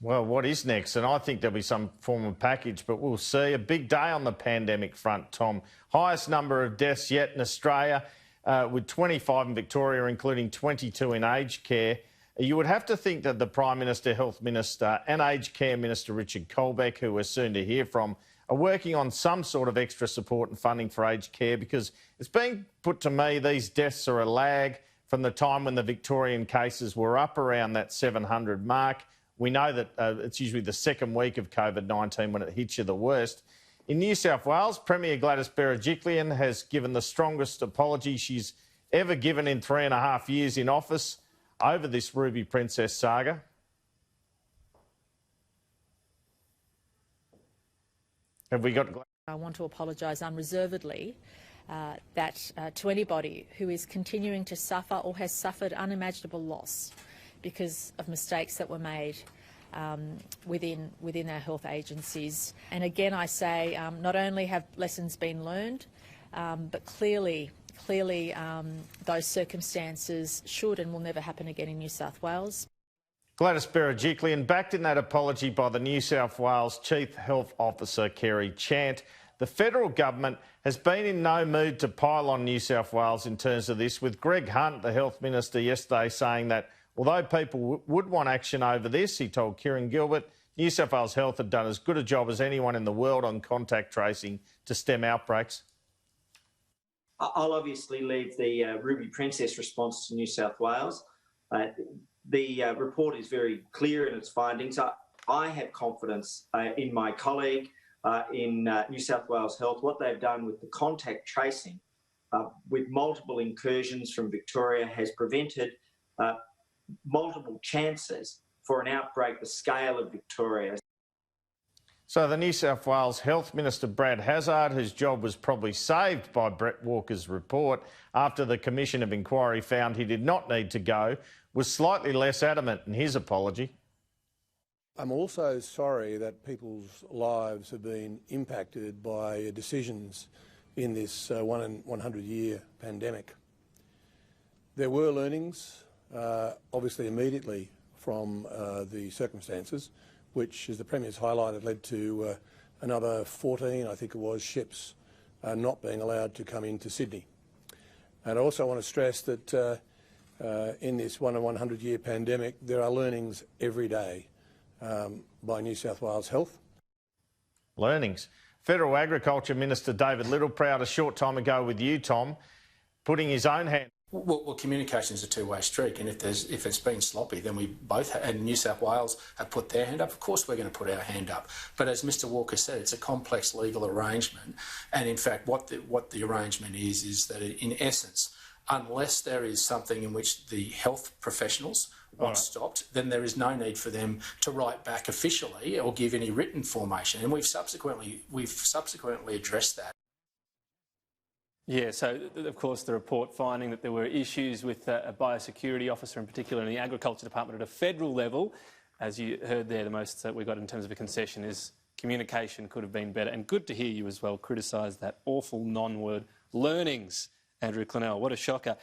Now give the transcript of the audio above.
Well, what is next? And I think there'll be some form of package, but we'll see. A big day on the pandemic front, Tom. Highest number of deaths yet in Australia, with 25 in Victoria, including 22 in aged care. You would have to think that the Prime Minister, Health Minister and Aged Care Minister Richard Colbeck, who we're soon to hear from, are working on some sort of extra support and funding for aged care, because it's being put to me these deaths are a lag from the time when the Victorian cases were up around that 700 mark. We know that it's usually the second week of COVID-19 when it hits you the worst. In New South Wales, Premier Gladys Berejiklian has given the strongest apology she's ever given in 3.5 years in office over this Ruby Princess saga. Have we got... I want to apologise unreservedly to anybody who is continuing to suffer or has suffered unimaginable loss because of mistakes that were made within our health agencies. And again, I say, not only have lessons been learned, but clearly those circumstances should and will never happen again in New South Wales. Gladys Berejiklian backed in that apology by the New South Wales Chief Health Officer, Kerry, Chant. The federal government has been in no mood to pile on New South Wales in terms of this, with Greg Hunt, the Health Minister, yesterday saying that although people would want action over this, he told Kieran Gilbert, New South Wales Health had done as good a job as anyone in the world on contact tracing to stem outbreaks. I'll obviously leave the Ruby Princess response to New South Wales. The report is very clear in its findings. I have confidence in my colleague in New South Wales Health. What they've done with the contact tracing, with multiple incursions from Victoria, has prevented multiple chances for an outbreak the scale of Victoria. So the New South Wales Health Minister, Brad Hazzard, whose job was probably saved by Bret Walker's report after the Commission of Inquiry found he did not need to go, was slightly less adamant in his apology. I'm also sorry that people's lives have been impacted by decisions in this 1 in 100-year pandemic. There were learnings, obviously immediately from the circumstances, which, as the Premier's highlighted, led to another 14, I think it was, ships not being allowed to come into Sydney. And I also want to stress that in this 1 in 100-year pandemic, there are learnings every day by New South Wales Health. Learnings. Federal Agriculture Minister David Littleproud a short time ago with you, Tom, putting his own hand... Well, communication is a two-way street, and if it's been sloppy, then we both, and New South Wales have put their hand up. Of course, we're going to put our hand up. But as Mr. Walker said, it's a complex legal arrangement, and in fact, what the arrangement is that in essence, unless there is something in which the health professionals want stopped, then there is no need for them to write back officially or give any written formation, and we've subsequently addressed that. Yeah, so of course the report finding that there were issues with a biosecurity officer in particular in the Agriculture Department at a federal level. As you heard there, the most we got in terms of a concession is communication could have been better. And good to hear you as well criticise that awful non-word learnings, Andrew Clennell. What a shocker.